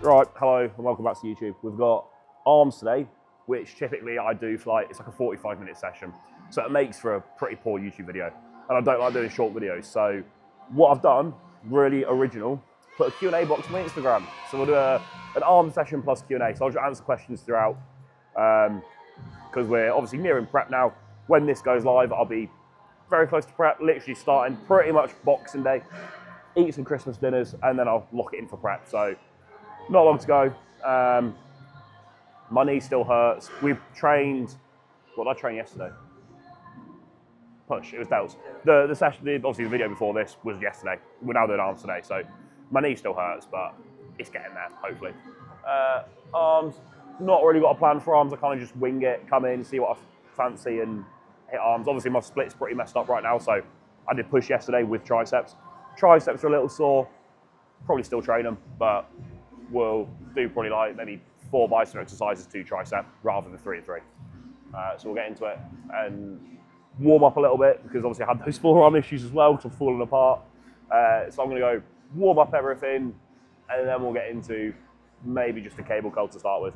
Right, hello and welcome back to YouTube. We've got arms today, which typically I do for it's like a 45-minute session. So it makes for a pretty poor YouTube video. And I don't like doing short videos. So what I've done, really original, put a Q&A box on my Instagram. So we'll do an arm session plus Q&A. So I'll just answer questions throughout because we're obviously nearing prep now. When this goes live, I'll be very close to prep, literally starting pretty much Boxing Day, eat some Christmas dinners, and then I'll lock it in for prep. So not long to go. My knee still hurts. We've trained, what did I train yesterday? Push, it was delts. The session, obviously the video before this was yesterday. We're now doing arms today, so my knee still hurts, but it's getting there, hopefully. Arms, not really got a plan for arms. I kind of just wing it, come in, see what I fancy and hit arms. Obviously my split's pretty messed up right now, so I did push yesterday with triceps. Triceps are a little sore, probably still train them, but we'll do probably like maybe 4 bicep exercises, 2 tricep, rather than 3 and 3. So we'll get into it and warm up a little bit, because obviously I had those forearm issues as well, so I'm falling apart. So I'm gonna go warm up everything, and then we'll get into maybe just a cable curl to start with.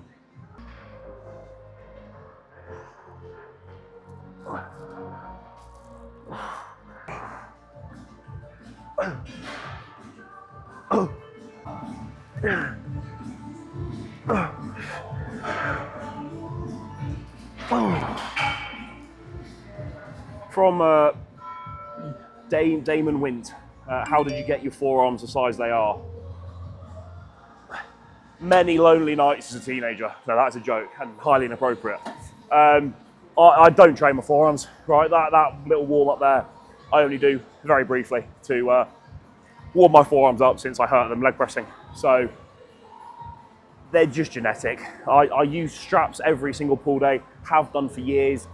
From Damon Wint, how did you get your forearms the size they are? Many lonely nights as a teenager. No, that's a joke and highly inappropriate. I don't train my forearms, right? That little warm up there, I only do very briefly to warm my forearms up since I hurt them leg pressing. So they're just genetic. I use straps every single pull day, have done for years.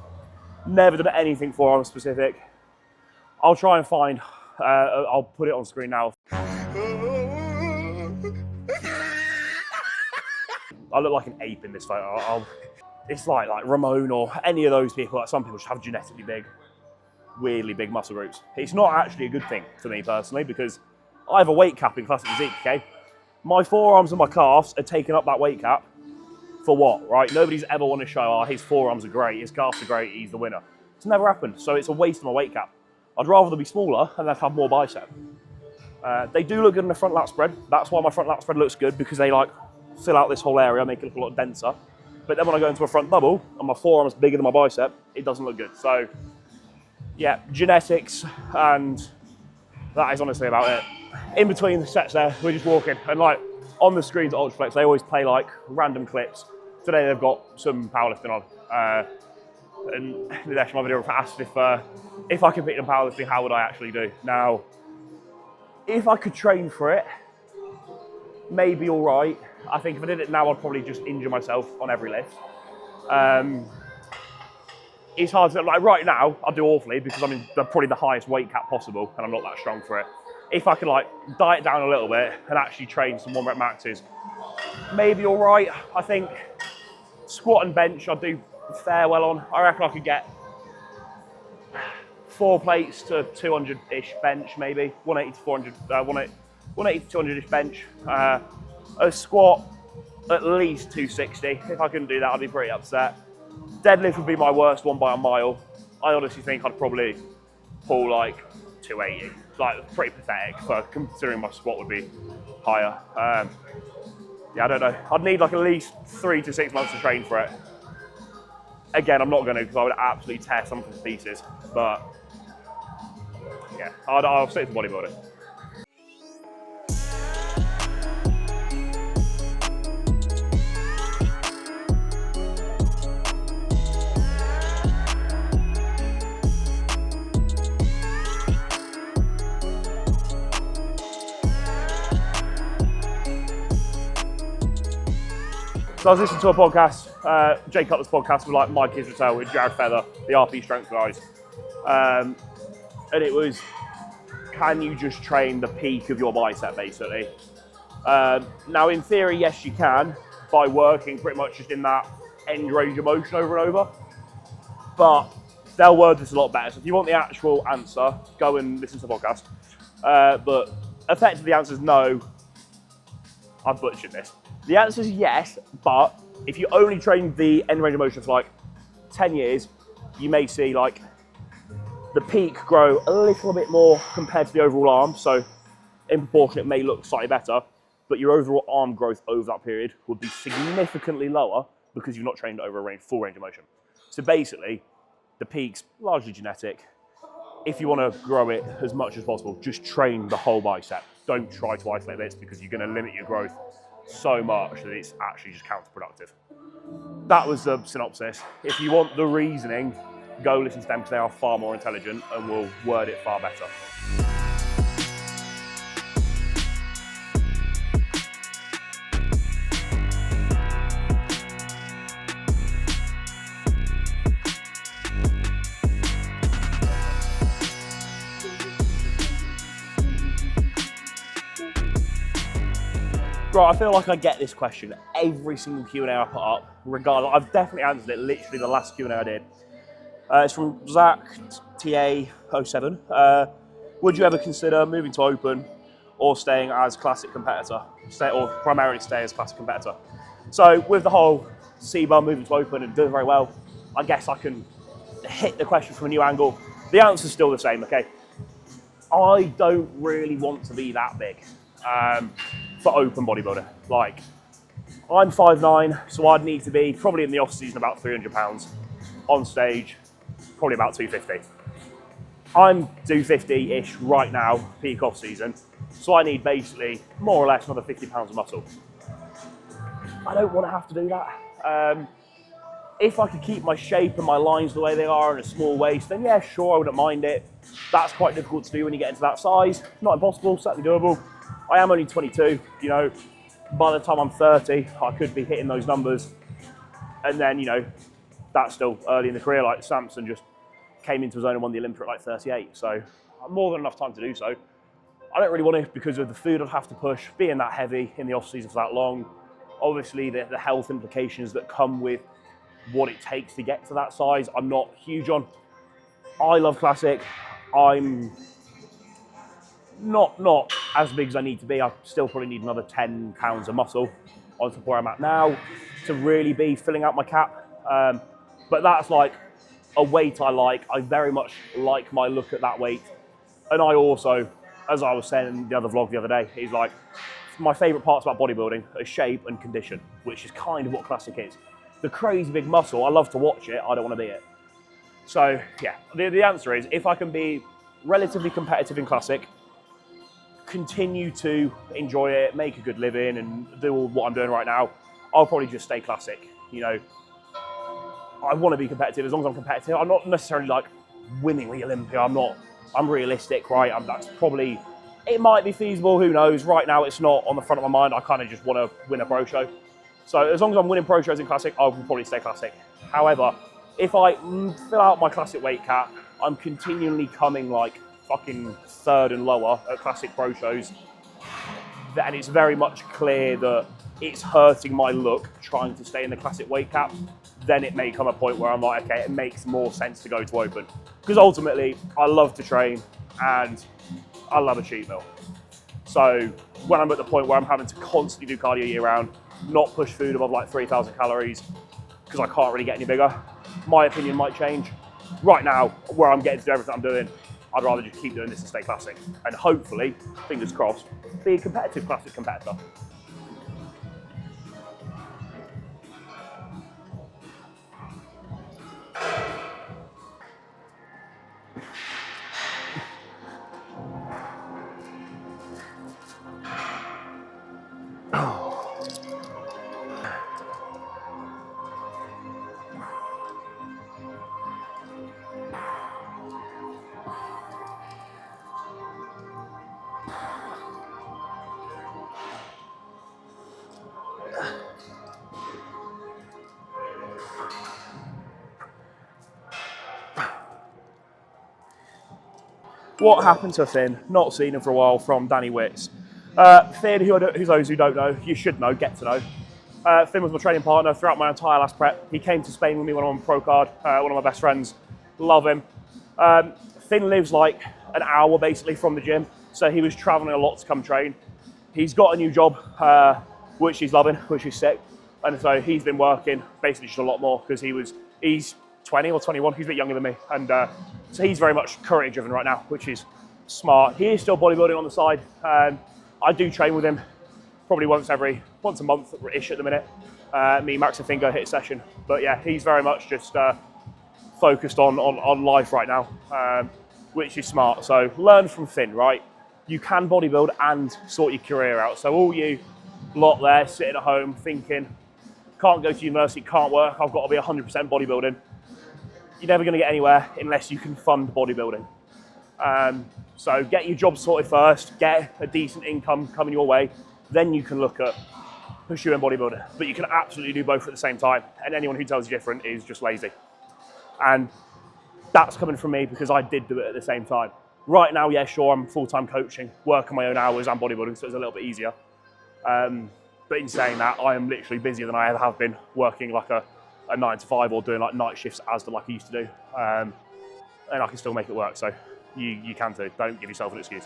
Never done anything forearm specific. I'll try and find, I'll put it on screen now. I look like an ape in this photo. It's like Ramon or any of those people. Like some people just have genetically big, weirdly big muscle groups. It's not actually a good thing for me personally, because I have a weight cap in classic physique, okay? My forearms and my calves are taking up that weight cap for what, right? Nobody's ever want to show, oh, his forearms are great, his calves are great, he's the winner. It's never happened, so it's a waste of my weight cap. I'd rather them be smaller and then have more bicep. They do look good in the front lat spread. That's why my front lat spread looks good, because they like fill out this whole area, make it look a lot denser. But then when I go into a front double and my forearm's bigger than my bicep, it doesn't look good. So yeah, genetics, and that is honestly about it. In between the sets there, we're just walking, and like on the screens at Ultraflex, they always play like random clips. Today they've got some powerlifting on. And Nidesh, my video, asked if I competed in powerlifting, how would I actually do? Now, if I could train for it, maybe all right. I think if I did it now, I'd probably just injure myself on every lift. It's hard to, like right now, I'd do awfully because I'm in probably the highest weight cap possible and I'm not that strong for it. If I could like diet down a little bit and actually train some 1 rep maxes, maybe all right. I think squat and bench I'd do fair well on. I reckon I could get 4 plates to 200-ish bench, maybe 180 to 400, 180 to 200-ish bench. A squat at least 260. If I couldn't do that, I'd be pretty upset. Deadlift would be my worst one by a mile. I honestly think I'd probably pull like 280. Like pretty pathetic for considering my squat would be higher. Yeah, I don't know. I'd need like at least 3 to 6 months to train for it. Again, I'm not going to, because I would absolutely tear something to pieces. But yeah, I'll stick to bodybuilding. So I was listening to a podcast, Jay Cutler's podcast with like Mike Israel with Jared Feather, the RP strength guys. And it was, can you just train the peak of your bicep basically? Now in theory, yes you can, by working pretty much just in that end range of motion over and over. But they'll word this a lot better. So if you want the actual answer, go and listen to the podcast. But effectively the answer is no. I've butchered this. The answer is yes, but if you only train the end range of motion for like 10 years, you may see like the peak grow a little bit more compared to the overall arm. So in proportion, it may look slightly better, but your overall arm growth over that period would be significantly lower because you've not trained over a full range of motion. So basically, the peak's largely genetic. If you want to grow it as much as possible, just train the whole bicep. Don't try to isolate this because you're going to limit your growth so much that it's actually just counterproductive. That was the synopsis. If you want the reasoning, go listen to them because they are far more intelligent and will word it far better. Right, I feel like I get this question every single Q&A I put up, regardless. I've definitely answered it, literally the last Q&A I did. It's from Zach, TA07. Would you ever consider moving to open or staying as classic competitor? Or primarily stay as classic competitor? So with the whole C-bar moving to open and doing very well, I guess I can hit the question from a new angle. The answer's still the same, okay? I don't really want to be that big. For open bodybuilder. Like, I'm 5'9", so I'd need to be probably in the off season about 300 pounds, on stage probably about 250. I'm 250-ish right now, peak off season, so I need basically more or less another 50 pounds of muscle. I don't want to have to do that. If I could keep my shape and my lines the way they are and a small waist, then yeah, sure, I wouldn't mind it. That's quite difficult to do when you get into that size. Not impossible, certainly doable. I am only 22, you know, by the time I'm 30, I could be hitting those numbers. And then, you know, that's still early in the career. Like Samson just came into his own and won the Olympia at like 38. So more than enough time to do so. I don't really want to because of the food I'd have to push, being that heavy in the off season for that long. Obviously the health implications that come with what it takes to get to that size, I'm not huge on. I love classic. I'm not as big as I need to be. I still probably need another 10 pounds of muscle on top of where I'm at now to really be filling out my cap. But that's like a weight I like. I very much like my look at that weight. And I also, as I was saying in the other vlog the other day, is like my favorite parts about bodybuilding are shape and condition, which is kind of what classic is. The crazy big muscle, I love to watch it. I don't want to be it. So yeah, the answer is if I can be relatively competitive in classic, continue to enjoy it, make a good living and do all what I'm doing right now, I'll probably just stay classic. You know, I want to be competitive. As long as I'm competitive, I'm not necessarily like winning the Olympia. I'm realistic, right? That's probably, it might be feasible, who knows? Right now it's not on the front of my mind. I kind of just want to win a pro show. So as long as I'm winning pro shows in classic, I will probably stay classic. However, if I fill out my classic weight cap, I'm continually coming like fucking third and lower at classic pro shows, and it's very much clear that it's hurting my look trying to stay in the classic weight cap, then it may come a point where I'm like, okay, it makes more sense to go to open. Because ultimately, I love to train and I love a cheat meal. So when I'm at the point where I'm having to constantly do cardio year round, not push food above like 3,000 calories, because I can't really get any bigger, my opinion might change. Right now, where I'm getting to do everything I'm doing, I'd rather just keep doing this and stay classic. And hopefully, fingers crossed, be a competitive classic competitor. What happened to Finn? Not seen him for a while, from Danny Witts. Finn, who those who don't know, you should know, get to know. Finn was my training partner throughout my entire last prep. He came to Spain with me when I'm on pro card, one of my best friends. Love him. Finn lives like an hour basically from the gym, so he was traveling a lot to come train. He's got a new job which he's loving, which is sick. And so he's been working basically just a lot more because he's 20 or 21, he's a bit younger than me. And so he's very much currently driven right now, which is smart. He is still bodybuilding on the side. I do train with him probably once a month-ish at the minute. Me, Max and Finger hit a session. But yeah, he's very much just focused on life right now, which is smart. So learn from Finn, right? You can bodybuild and sort your career out. So all you lot there sitting at home thinking, can't go to university, can't work, I've got to be 100% bodybuilding. You're never going to get anywhere unless you can fund bodybuilding. So get your job sorted first, get a decent income coming your way, then you can look at pursuing bodybuilding. But you can absolutely do both at the same time. And anyone who tells you different is just lazy. And that's coming from me because I did do it at the same time. Right now, yeah, sure, I'm full-time coaching, working my own hours and bodybuilding, so it's a little bit easier. But in saying that, I am literally busier than I ever have been working like a 9 to 5 or doing like night shifts as like I used to do. And I can still make it work, so you can too. Don't give yourself an excuse.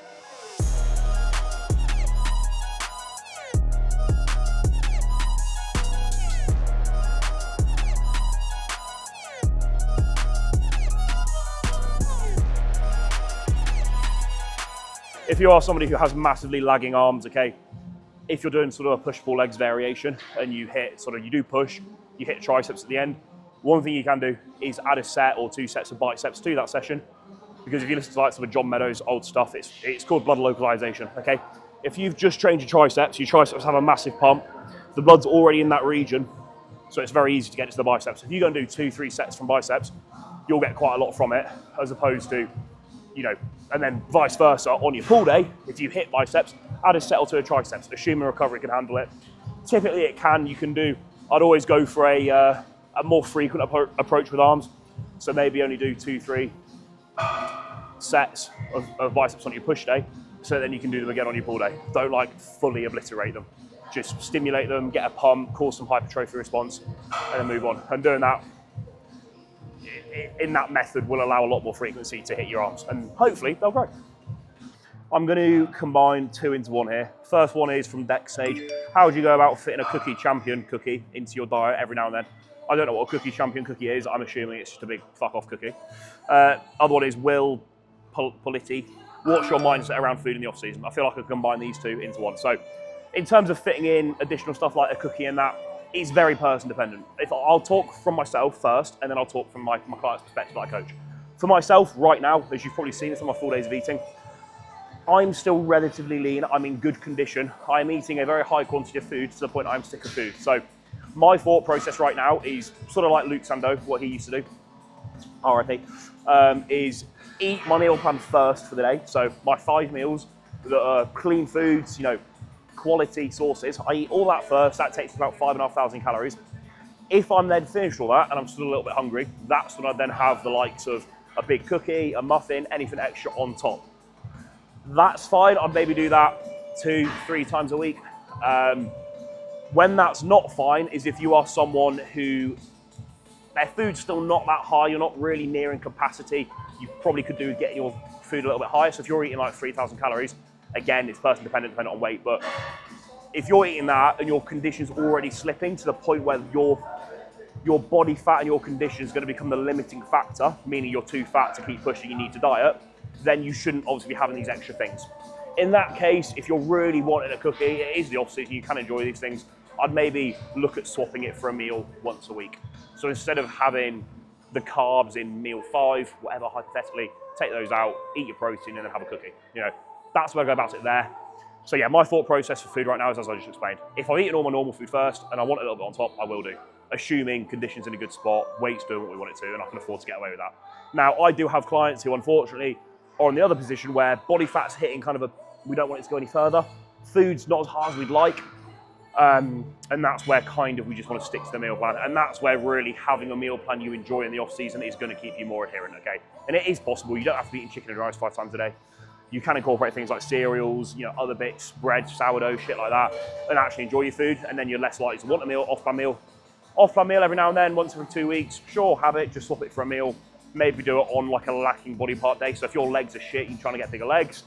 If you are somebody who has massively lagging arms, okay, if you're doing sort of a push-pull legs variation and you do push, you hit triceps at the end, one thing you can do is add a set or 2 sets of biceps to that session. Because if you listen to like some of John Meadows' old stuff, it's called blood localization, okay? If you've just trained your triceps have a massive pump, the blood's already in that region, so it's very easy to get to the biceps. If you go and do 2-3 sets from biceps, you'll get quite a lot from it, as opposed to, and then vice versa, on your pull day, if you hit biceps, add a set or 2 of triceps, assuming recovery can handle it. Typically it can, I'd always go for a more frequent approach with arms. So maybe only do 2-3 sets of biceps on your push day, so then you can do them again on your pull day. Don't fully obliterate them. Just stimulate them, get a pump, cause some hypertrophy response, and then move on. And doing that in that method will allow a lot more frequency to hit your arms, and hopefully they'll grow. I'm going to combine 2 into 1 here. First one is from Dex Sage. How would you go about fitting a cookie champion cookie into your diet every now and then? I don't know what a cookie champion cookie is. I'm assuming it's just a big fuck off cookie. Other one is Will Politi. What's your mindset around food in the off season? I feel like I can combine these 2 into 1. So in terms of fitting in additional stuff like a cookie and that, it's very person dependent. I'll talk from myself first, and then I'll talk from my client's perspective that I coach. For myself, right now, as you've probably seen, it's on my 4 days of eating. I'm still relatively lean. I'm in good condition. I'm eating a very high quantity of food to the point I'm sick of food. So my thought process right now is sort of like Luke Sandow, what he used to do, RIP, is eat my meal plan first for the day. So my 5 meals that are clean foods, quality sources, I eat all that first. That takes about 5,500 calories. If I'm then finished all that and I'm still a little bit hungry, that's when I then have the likes of a big cookie, a muffin, anything extra on top. That's fine. I'd maybe do that 2-3 times a week. When that's not fine is if you are someone who their food's still not that high, you're not really nearing capacity, you probably could do getting your food a little bit higher. So if you're eating like 3,000 calories, again, it's person dependent, depending on weight, but if you're eating that and your condition's already slipping to the point where your body fat and your condition is going to become the limiting factor, meaning you're too fat to keep pushing, you need to diet, then you shouldn't obviously be having these extra things. In that case, if you're really wanting a cookie, it is the off-season, you can enjoy these things, I'd maybe look at swapping it for a meal once a week. So instead of having the carbs in meal 5, whatever, hypothetically, take those out, eat your protein, and then have a cookie. That's where I go about it there. So yeah, my thought process for food right now is as I just explained. If I've eaten all my normal food first and I want a little bit on top, I will do. Assuming conditions in a good spot, weight's doing what we want it to, and I can afford to get away with that. Now, I do have clients who unfortunately are in the other position where body fat's hitting kind of we don't want it to go any further. Food's not as hard as we'd like. And that's where kind of we just want to stick to the meal plan. And that's where really having a meal plan you enjoy in the off season is going to keep you more adherent, okay? And it is possible. You don't have to be eating chicken and rice 5 times a day. You can incorporate things like cereals, other bits, bread, sourdough, shit like that, and actually enjoy your food. And then you're less likely to want a meal, off-plan meal. Off-plan meal every now and then, once every 2 weeks. Sure, have it, just swap it for a meal. Maybe do it on like a lacking body part day. So if your legs are shit, you're trying to get bigger legs,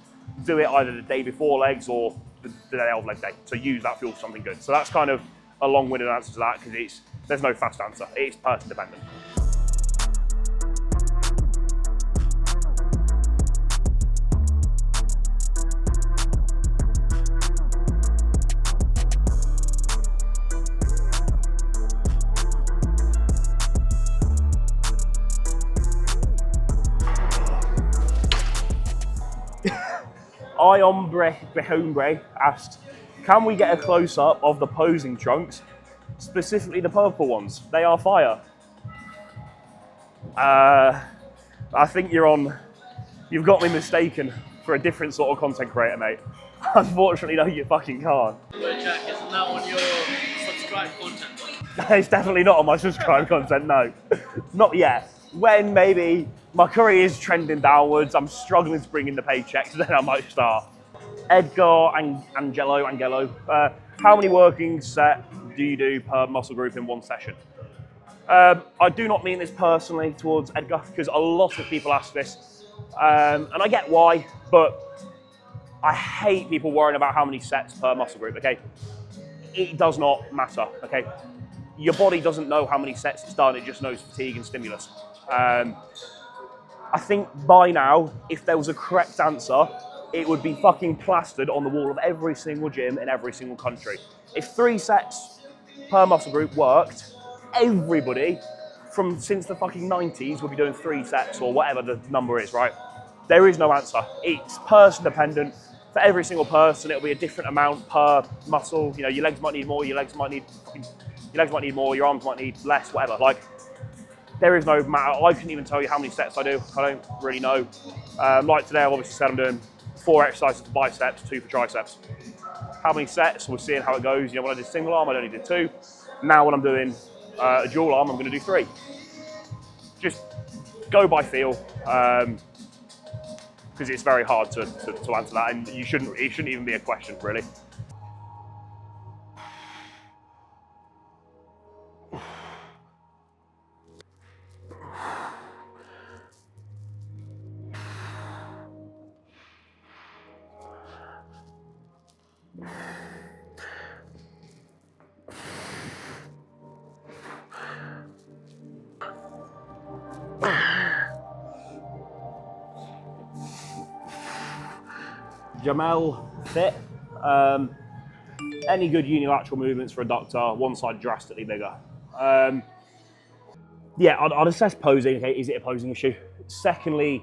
do it either the day before legs or the day of leg day. So use that fuel for something good. So that's kind of a long-winded answer to that because there's no fast answer. It's person dependent. I Hombre asked, can we get a close-up of the posing trunks, specifically the purple ones? They are fire. I think you've got me mistaken for a different sort of content creator, mate. Unfortunately, no, you fucking can't. Jack, is now on your subscribe content? It's definitely not on my subscribe content, no. Not yet. When maybe my career is trending downwards, I'm struggling to bring in the paychecks, then I might start. Edgar and Angelo, how many working set do you do per muscle group in one session? I do not mean this personally towards Edgar, because a lot of people ask this, and I get why, but I hate people worrying about how many sets per muscle group, okay? It does not matter, okay? Your body doesn't know how many sets it's done, it just knows fatigue and stimulus. I think by now, if there was a correct answer, it would be fucking plastered on the wall of every single gym in every single country. If 3 sets per muscle group worked, everybody since the fucking 90s would be doing 3 sets or whatever the number is, right? There is no answer. It's person dependent. For every single person, it'll be a different amount per muscle. You know, your legs might need more, your legs might need more, your arms might need less, whatever. Like, there is no matter. I couldn't even tell you how many sets I do. I don't really know. Like today, I've obviously said I'm doing 4 exercises for biceps, 2 for triceps. How many sets? We're seeing how it goes. You know, when I did single arm, I only did 2. Now when I'm doing a dual arm, I'm going to do 3. Just go by feel, because it's very hard to answer that, and it shouldn't even be a question, really. Jamel Fit. Any good unilateral movements for adductor, one side drastically bigger. Yeah, I'd assess posing. Okay, is it a posing issue? Secondly,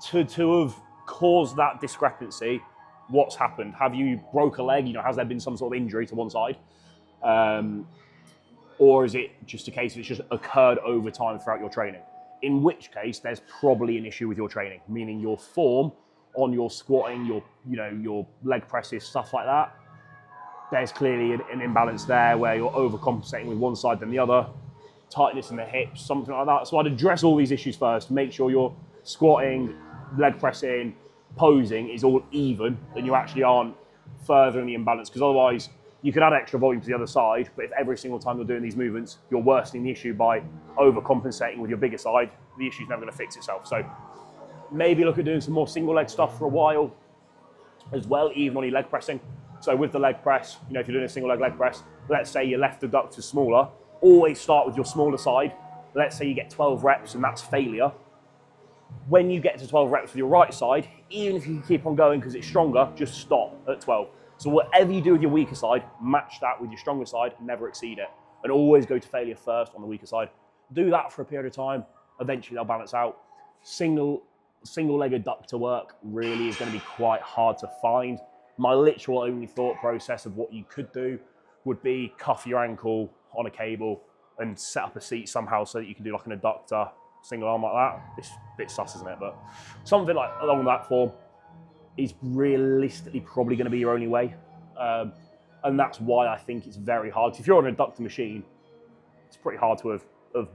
to have caused that discrepancy, what's happened? Have you broke a leg? You know, has there been some sort of injury to one side? Or is it just a case of it's just occurred over time throughout your training? In which case, there's probably an issue with your training, meaning your form on your squatting, your leg presses, stuff like that. There's clearly an imbalance there where you're overcompensating with one side than the other, tightness in the hips, something like that. So I'd address all these issues first, make sure your squatting, leg pressing, posing is all even, and you actually aren't furthering the imbalance, because otherwise you could add extra volume to the other side, but if every single time you're doing these movements, you're worsening the issue by overcompensating with your bigger side, the issue's never going to fix itself. So maybe look at doing some more single leg stuff for a while as well, even on your leg pressing. So with the leg press, you know, if you're doing a single leg press, let's say your left adductor is smaller, always start with your smaller side. Let's say you get 12 reps and that's failure. When you get to 12 reps with your right side, even if you keep on going because it's stronger, just stop at 12. So whatever you do with your weaker side, match that with your stronger side, never exceed it. And always go to failure first on the weaker side. Do that for a period of time, eventually they'll balance out. Single leg adductor work really is going to be quite hard to find. My literal only thought process of what you could do would be cuff your ankle on a cable and set up a seat somehow so that you can do like an adductor single arm like that. It's a bit sus, isn't it? But something like along that form is realistically probably going to be your only way. And that's why I think it's very hard. If you're on an adductor machine, it's pretty hard to have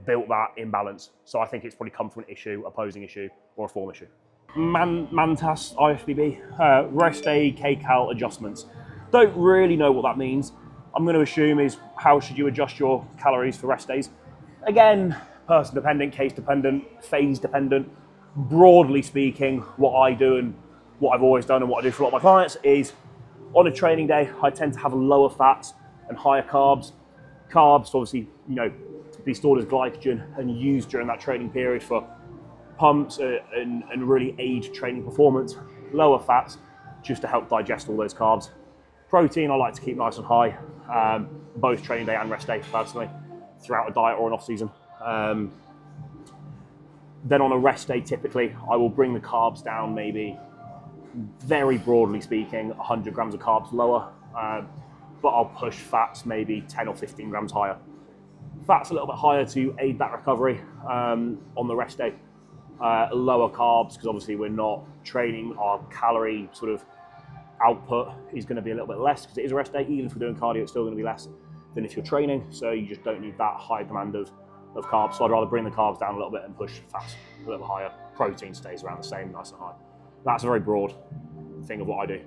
built that imbalance. So I think it's probably come from an issue, a posing issue, or a form issue. Mantas IFBB, rest day kcal adjustments. Don't really know what that means. I'm going to assume is how should you adjust your calories for rest days? Again, person dependent, case dependent, phase dependent. Broadly speaking, what I do and what I've always done and what I do for a lot of my clients is On a training day, I tend to have lower fats and higher carbs. Carbs, obviously, you know, be stored as glycogen and used during that training period for pumps and really aid training performance. Lower fats, just to help digest all those carbs. Protein, I like to keep nice and high, both training day and rest day, personally, throughout a diet or an off season. Then on a rest day, typically, I will bring the carbs down, maybe, very broadly speaking, 100 grams of carbs lower, but I'll push fats maybe 10 or 15 grams higher. Fats a little bit higher to aid that recovery on the rest day. Lower carbs, because obviously we're not training, our calorie sort of output is going to be a little bit less because it is a rest day. Even if we're doing cardio, it's still going to be less than if you're training, so you just don't need that high demand of carbs. So I'd rather bring the carbs down a little bit and push fats a little higher. Protein stays around the same, nice and high. That's a very broad thing of what I do.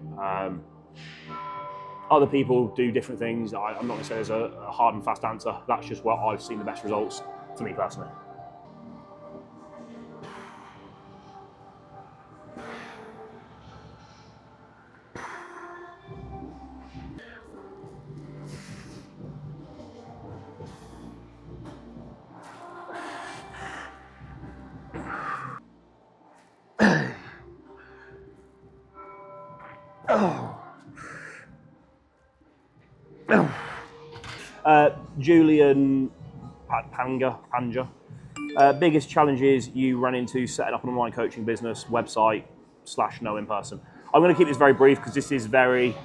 Other people do different things. I'm not going to say there's a hard and fast answer. That's just where I've seen the best results for me personally. Julian Panja. Biggest challenges you run into setting up an online coaching business, website / no in person. I'm going to keep this very brief because this is very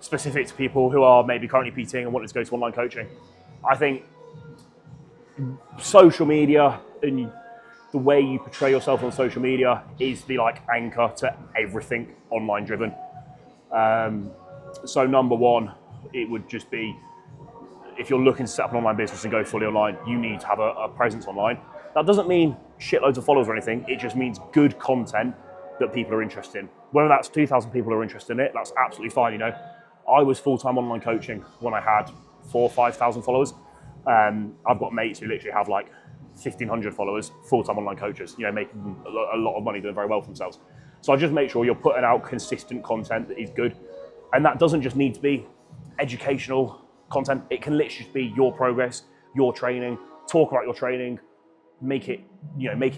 specific to people who are maybe currently PTing and wanting to go to online coaching. I think social media and the way you portray yourself on social media is the anchor to everything online driven. So number one, it would just be, if you're looking to set up an online business and go fully online, you need to have a presence online. That doesn't mean shitloads of followers or anything. It just means good content that people are interested in. Whether that's 2,000 people who are interested in it, that's absolutely fine. You know, I was full-time online coaching when I had 4,000 or 5,000 followers. I've got mates who literally have 1,500 followers, full-time online coaches, you know, making a lot of money, doing very well for themselves. So I just make sure you're putting out consistent content that is good. And that doesn't just need to be educational content. It can literally just be your progress, your training, talk about your training, make it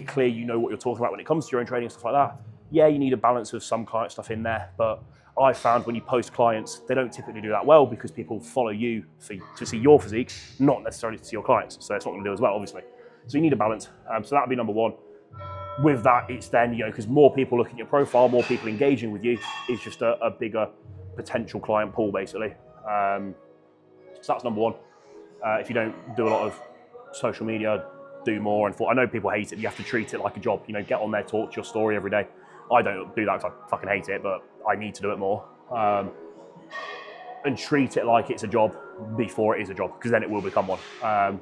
clear you know what you're talking about when it comes to your own training and stuff like that. Yeah, you need a balance of some client stuff in there, but I found when you post clients, they don't typically do that well because people follow you to see your physique, not necessarily to see your clients. So it's not going to do as well, obviously. So you need a balance. So that would be number one. With that, it's then, because more people looking at your profile, more people engaging with you, is just a bigger potential client pool, basically. So that's number one. If you don't do a lot of social media, do more. And I know people hate it. You have to treat it like a job. Get on there, talk to your story every day. I don't do that because I fucking hate it, but I need to do it more. And treat it like it's a job before it is a job, because then it will become one.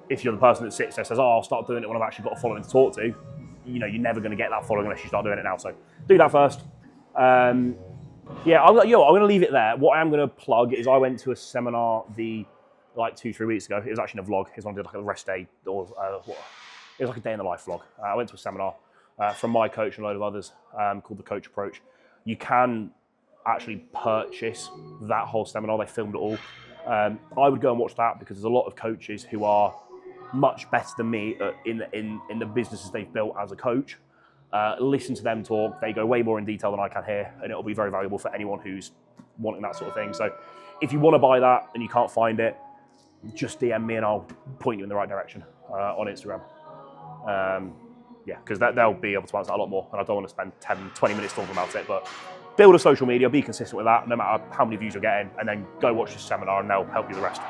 If you're the person that sits there and says, I'll start doing it when I've actually got a following to talk to, you're never going to get that following unless you start doing it now. So do that first. I'm going to leave it there. What I am going to plug is I went to a seminar 2-3 weeks ago. It was actually in a vlog. It was on a rest day, or it was like a day in the life vlog. I went to a seminar from my coach and a load of others called The Coach Approach. You can actually purchase that whole seminar. They filmed it all. I would go and watch that because there's a lot of coaches who are much better than me in the businesses they've built as a coach. Listen to them talk. They go way more in detail than I can here, and it'll be very valuable for anyone who's wanting that sort of thing. So if you want to buy that and you can't find it, just DM me and I'll point you in the right direction on Instagram. Because they'll be able to answer a lot more, and I don't want to spend 10-20 minutes talking about it, but build a social media, be consistent with that, no matter how many views you're getting, and then go watch this seminar and they'll help you the rest.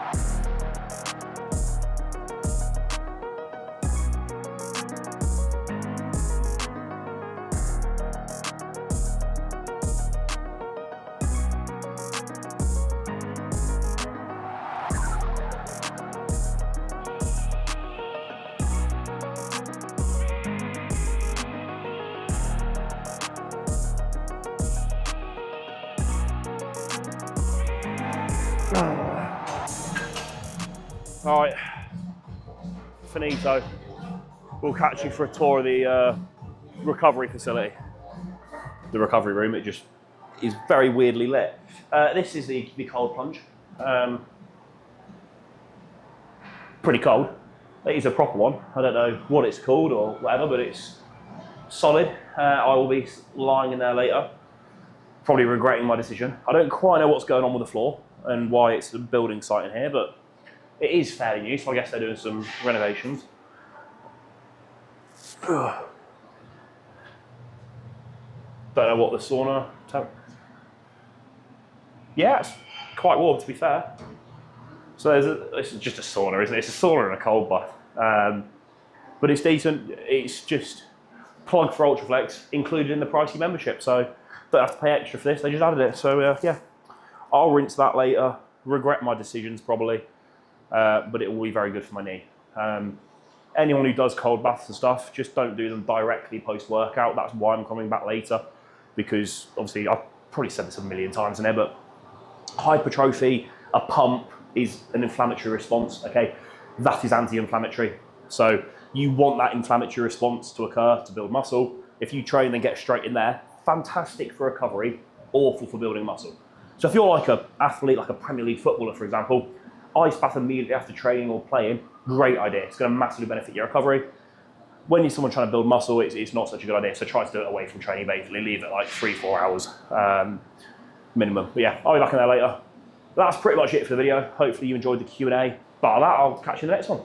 All right, finito. We'll catch you for a tour of the recovery facility. The recovery room, it just is very weirdly lit. This is the cold plunge. Pretty cold. It is a proper one. I don't know what it's called or whatever, but it's solid. I will be lying in there later, probably regretting my decision. I don't quite know what's going on with the floor and why it's a building site in here, but it is fairly new, so I guess they're doing some renovations. Don't know what the sauna... Yeah, it's quite warm, to be fair. So this is just a sauna, isn't it? It's a sauna and a cold bath. But it's decent. It's just plug for Ultraflex included in the pricey membership, so don't have to pay extra for this. They just added it. So yeah, I'll rinse that later. Regret my decisions probably, but it will be very good for my knee. Anyone who does cold baths and stuff, just don't do them directly post-workout. That's why I'm coming back later, because obviously I've probably said this a million times in there, but hypertrophy, a pump, is an inflammatory response, okay? That is anti-inflammatory. So you want that inflammatory response to occur to build muscle. If you train and get straight in there, fantastic for recovery, awful for building muscle. So if you're like an athlete, like a Premier League footballer, for example, ice bath immediately after training or playing, great idea. It's gonna massively benefit your recovery. When you're someone trying to build muscle, it's not such a good idea. So try to do it away from training, basically. Leave it like 3-4 hours minimum. But yeah, I'll be back in there later. That's pretty much it for the video. Hopefully you enjoyed the Q&A. But that, I'll catch you in the next one.